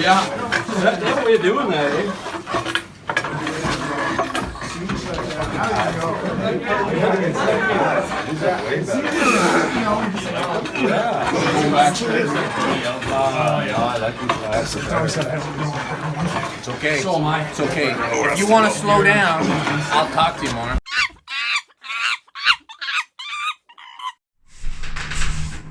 Yeah, that way of doing that, eh? It's okay. So am I. It's okay. If you want to slow down, I'll talk to you more.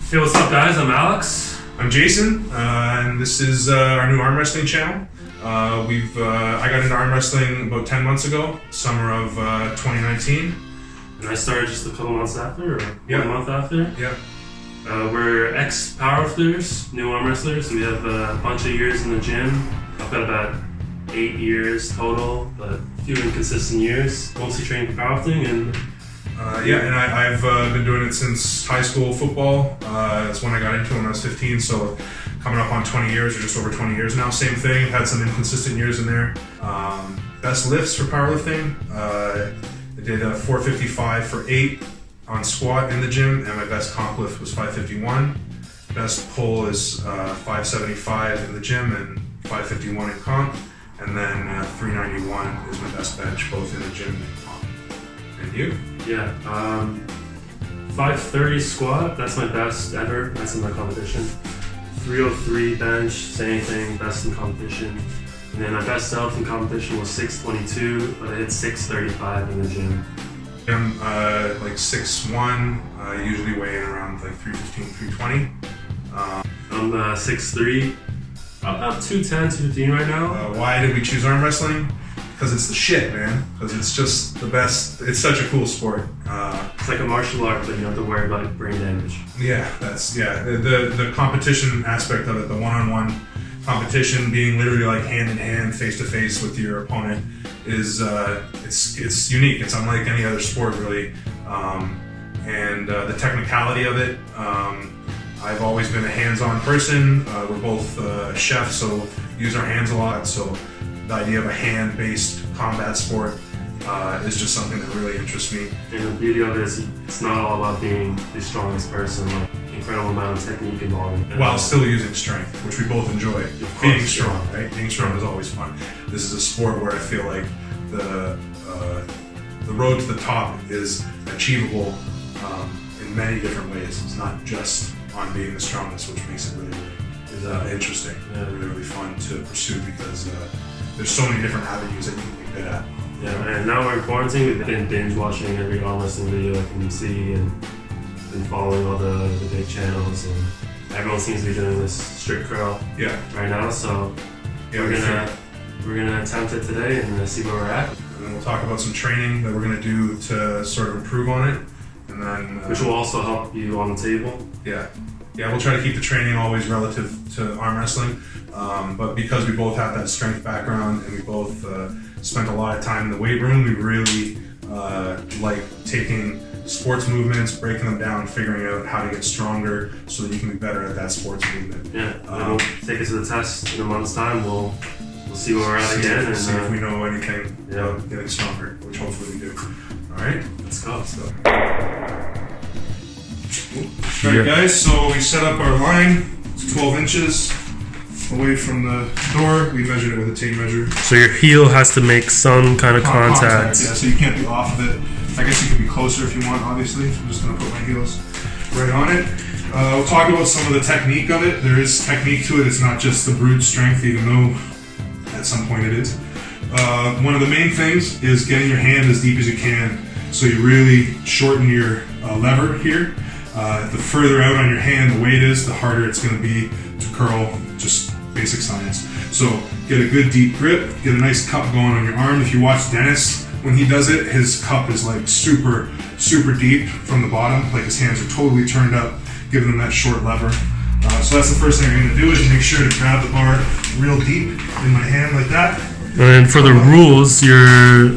Hey, what's up, guys? I'm Alex. I'm Jason, and this is our new arm wrestling channel. I got into arm wrestling about 10 months ago, summer of 2019. And I started just a couple months after, or Yeah. 1 month after. Yeah. We're ex-powerlifters, new arm wrestlers. We have a bunch of years in the gym. I've got about 8 years total, but a few inconsistent years. Mostly training for powerlifting, and I've been doing it since high school football. That's when I got into it when I was 15, so coming up on 20 years, or just over 20 years now. Same thing, I've had some inconsistent years in there. Best lifts for powerlifting, I did a 455 for 8 on squat in the gym, and my best comp lift was 551. Best pull is 575 in the gym and 551 in comp, and then 391 is my best bench, both in the gym and comp. And you? yeah, 530 squat. That's my best ever. That's in my competition. 303 bench, same thing, best in competition. And then my best self in competition was 622, but I hit 635 in the gym. I'm like 6'1", usually weighing around like 315, 320. I'm 6'3", about 210, 215 right now. Why did we choose arm wrestling? Because it's the shit, man. Because it's just the best. It's such a cool sport. It's like a martial art, but you don't have to worry about brain damage. Yeah, the competition aspect of it, the one-on-one competition, being literally like hand in hand, face to face with your opponent, is it's unique. It's unlike any other sport, really. The technicality of it. I've always been a hands-on person. We're both chefs, so use our hands a lot. So the idea of a hand-based combat sport is just something that really interests me. And the beauty of it is it's not all about being the strongest person, like incredible amount of technique involved. While still using strength, which we both enjoy. Of Being course, strong, yeah. right? Being strong is always fun. This is a sport where I feel like the road to the top is achievable in many different ways. It's not just on being the strongest, which makes it really interesting, really fun to pursue, because there's so many different avenues that you can be good at. Yeah, and now we're in quarantine. We've been binge watching every arm wrestling video I can see, and been following all the big channels, and everyone seems to be doing this strict curl right now. So we're gonna attempt it today and see where we're at. And then we'll talk about some training that we're gonna do to sort of improve on it, and then which will also help you on the table. Yeah, we'll try to keep the training always relative to arm wrestling, but because we both have that strength background and we both spent a lot of time in the weight room, we really like taking sports movements, breaking them down, figuring out how to get stronger so that you can be better at that sports movement. Yeah, we'll take it to the test in a month's time. We'll see where we're at again and see if we know anything about getting stronger, which hopefully we do. All right, let's go. Alright guys, so we set up our line. It's 12 inches away from the door. We measured it with a tape measure. So your heel has to make some kind of contact. Yeah, so you can't be off of it. I guess you can be closer if you want, obviously. I'm just going to put my heels right on it. We'll talk about some of the technique of it. There is technique to it. It's not just the brute strength, even though at some point it is. One of the main things is getting your hand as deep as you can. So you really shorten your lever here. The further out on your hand the weight is, the harder it's going to be to curl, just basic science. So get a good deep grip, get a nice cup going on your arm. If you watch Dennis, when he does it, his cup is like super deep from the bottom, like his hands are totally turned up, giving him that short lever. So that's the first thing I'm going to do, is make sure to grab the bar real deep in my hand like that. And for the rules, your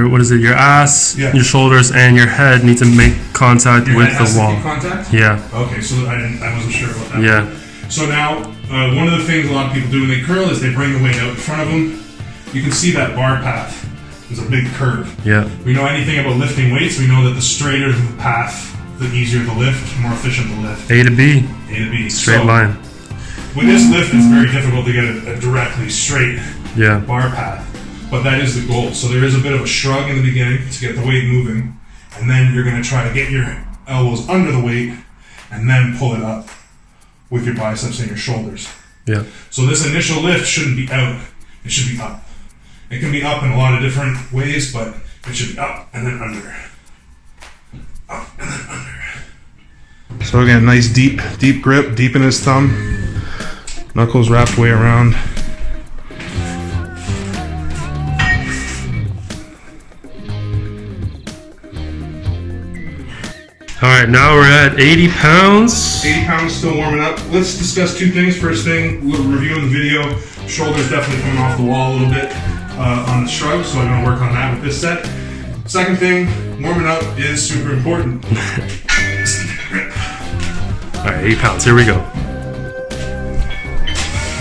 what is it? Your ass, your shoulders, and your head need to make contact with the wall. Contact? Yeah. Okay, so I wasn't sure about that. Yeah. So now, one of the things a lot of people do when they curl is they bring the weight out in front of them. You can see that bar path. There's a big curve. Yeah. We know anything about lifting weights. We know that the straighter the path, the easier the lift, more efficient the lift. A to B. A to B. Straight line. with this lift, it's very difficult to get a directly straight Yeah. bar path. But that is the goal. So there is a bit of a shrug in the beginning to get the weight moving. And then you're going to try to get your elbows under the weight and then pull it up with your biceps and your shoulders. Yeah. So this initial lift shouldn't be out. It should be up. It can be up in a lot of different ways, but it should be up and then under. Up and then under. So again, nice deep grip, deep in his thumb. Knuckles wrapped way around. All right, now we're at 80 pounds. 80 pounds, still warming up. Let's discuss two things. First thing, we're reviewing the video. Shoulders definitely coming off the wall a little bit on the shrug, so I'm going to work on that with this set. Second thing, warming up is super important. All right, 80 pounds, here we go.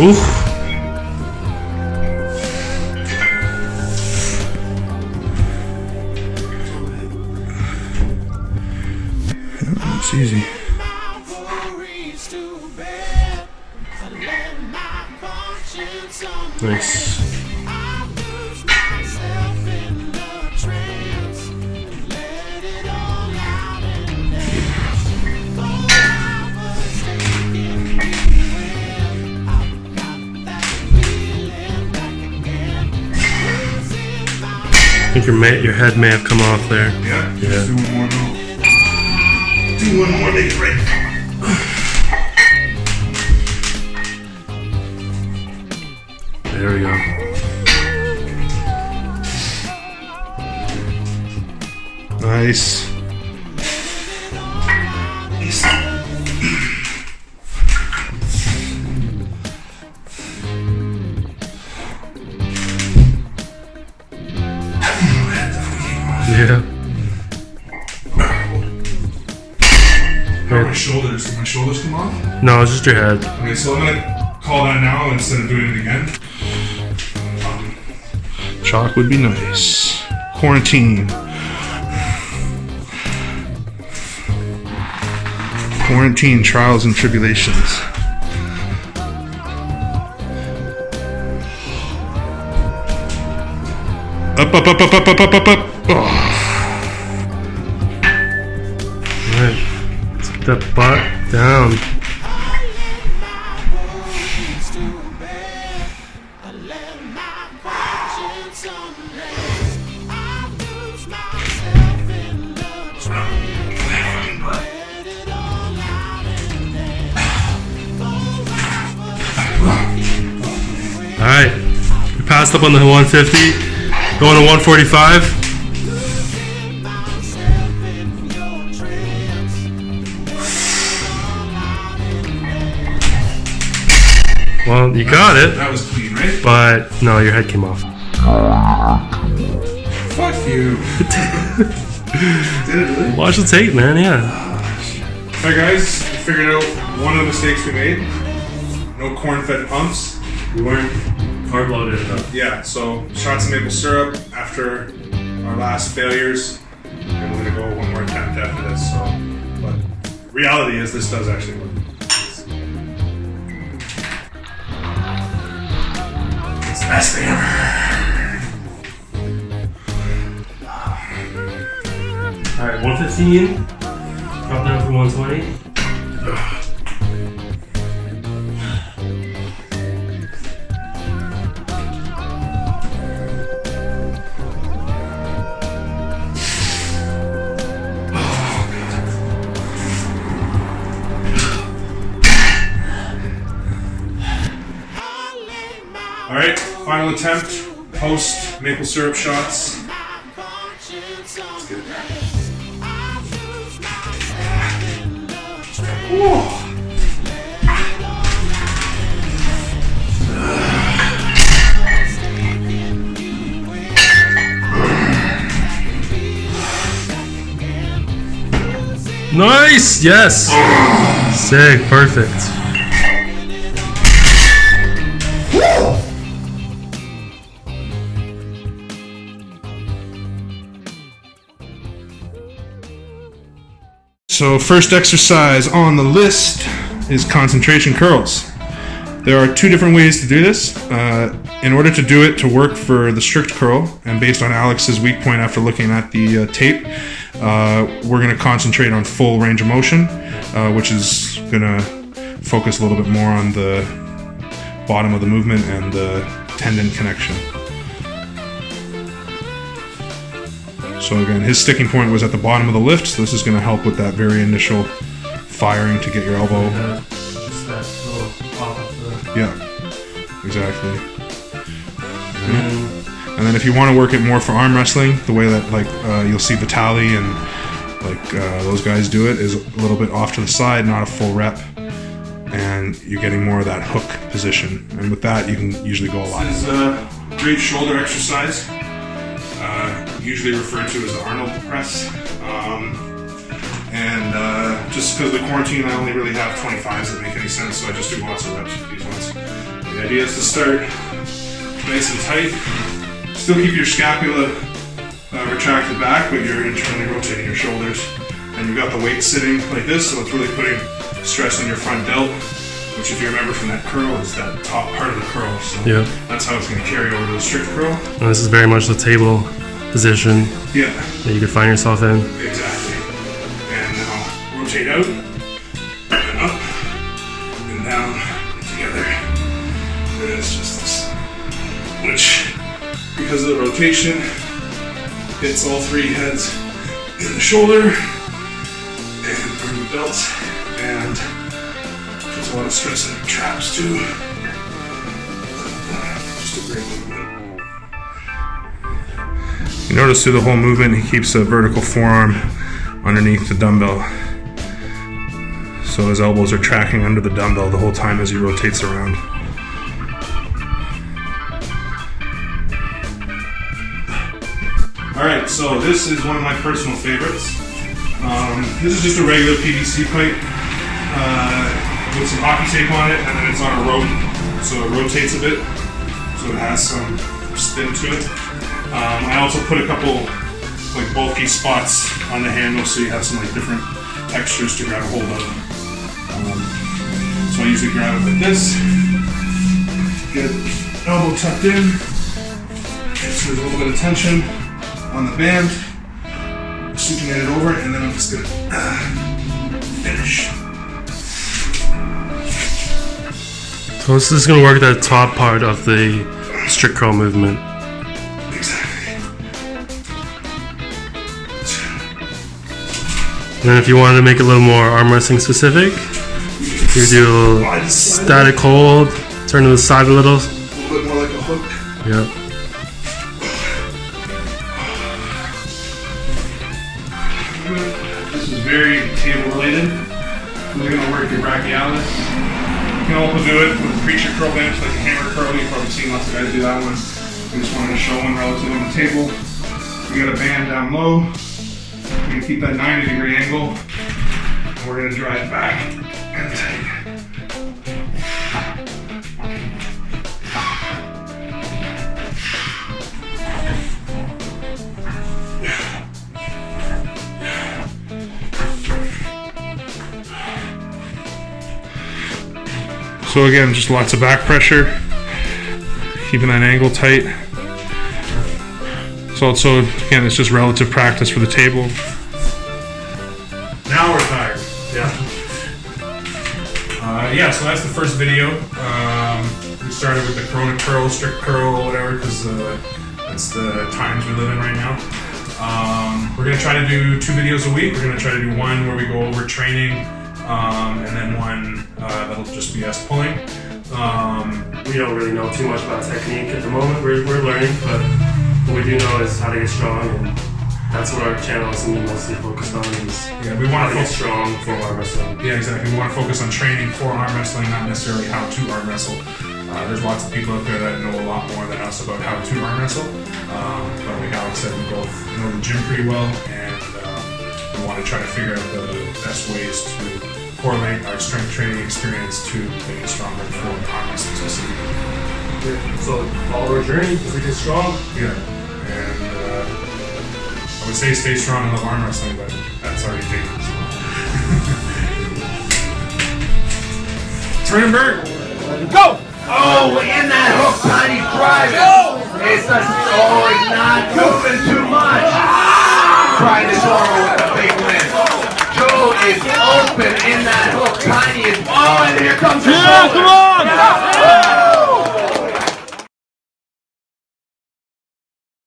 Oof. It's easy. Nice. I think your head may have come off there. Yeah? Yeah. Let's do one more now. Do one more, make it right. There we go. Nice. Yeah. How are my shoulders? Did my shoulders come off? No, it's just your head. Okay, so I'm gonna call that now instead of doing it again. Chalk would be nice. Quarantine. Quarantine trials and tribulations. Up, up, up, up, up, up, up, up, up. Oh. Alright. Let's get that butt down. Alright. We passed up on the 150. Going to 145. Well, you got it. That was clean, right? But no, your head came off. Fuck you. Did it really? Watch the tape, man. Yeah. Alright guys, we figured out one of the mistakes we made. No corn-fed pumps. We weren't carb loaded enough. Yeah, so shots of maple syrup after our last failures. And we're gonna go one more attempt after this. So, but reality is this does actually work. It's the best thing ever. Alright, 115. Drop down to 120. Alright, final attempt, post maple syrup shots. Let's get it there. Nice! Yes! Sick, perfect. So first exercise on the list is concentration curls. There are two different ways to do this. In order to do it to work for the strict curl, and based on Alex's weak point after looking at the tape, we're going to concentrate on full range of motion, which is going to focus a little bit more on the bottom of the movement and the tendon connection. So again, his sticking point was at the bottom of the lift, so this is going to help with that very initial firing to get your elbow. Just that little off of the... Yeah, exactly. And then if you want to work it more for arm wrestling, the way that like you'll see Vitaly and like those guys do it is a little bit off to the side, not a full rep, and you're getting more of that hook position. And with that, you can usually go a lot. This is a great shoulder exercise, usually referred to as the Arnold Press. Just because of the quarantine, I only really have 25s that make any sense, so I just do lots of reps with these ones. The idea is to start nice and tight. Still keep your scapula retracted back, but you're internally rotating your shoulders. And you've got the weight sitting like this, so it's really putting stress on your front delt, which if you remember from that curl is that top part of the curl. So yeah, that's how it's going to carry over to the strict curl. And this is very much the table position that you could find yourself in. Exactly. And now rotate out, and up, and down, and together. And it's just this, which, because of the rotation, hits all three heads in the shoulder and from the belt, and puts a lot of stress on your traps too. Just a great movement. You notice through the whole movement, he keeps a vertical forearm underneath the dumbbell. So his elbows are tracking under the dumbbell the whole time as he rotates around. Alright, so this is one of my personal favorites. This is just a regular PVC pipe with some hockey tape on it, and then it's on a rope, so it rotates a bit, so it has some spin to it. I also put a couple like bulky spots on the handle, so you have some like different textures to grab a hold of. So I usually grab it like this, get elbow tucked in, so there's a little bit of tension on the band, supinate it over, and then I'm just gonna finish. So this is going to work that top part of the strict curl movement. Exactly. And then if you wanted to make it a little more arm wrestling specific, you do a static hold, turn to the side a little. A little bit more like a hook. Yeah. This is very table related. We're going to work your brachialis. You can also do it with a preacher curl bench, like a hammer curl. You've probably seen lots of guys do that one. We just wanted to show one relative on the table. We got a band down low. We're going to keep that 90-degree angle. And we're going to drive back and tight. So again, just lots of back pressure, keeping that angle tight. So again, it's just relative practice for the table. Now we're tired. Yeah, so that's the first video. We started with the Corona curl, strict curl, or whatever, because that's the times we live in right now. We're going to try to do 2 videos a week. We're going to try to do one where we go over training, and then one that'll just be us pulling. We don't really know too much about technique at the moment. We're learning, but what we do know is how to get strong, and that's what our channel is mostly focused on. Is we want to get strong for arm wrestling. Yeah, exactly. We want to focus on training for arm wrestling, not necessarily how to arm wrestle. There's lots of people out there that know a lot more than us about how to arm wrestle. But like Alex said, we both know the gym pretty well, and we want to try to figure out the best ways to correlate our strength training experience to getting stronger for arm wrestling specifically. Yeah. So follow our journey as we get strong. Yeah, and I would say stay strong and love arm wrestling, but that's already taken. So. Turn and burn. Go! Oh, in that hook, Tiny driving. It's he's not moving too much. Trying this over with a big win. Joe is open in that hook. Tiny is, and here comes the shoulder.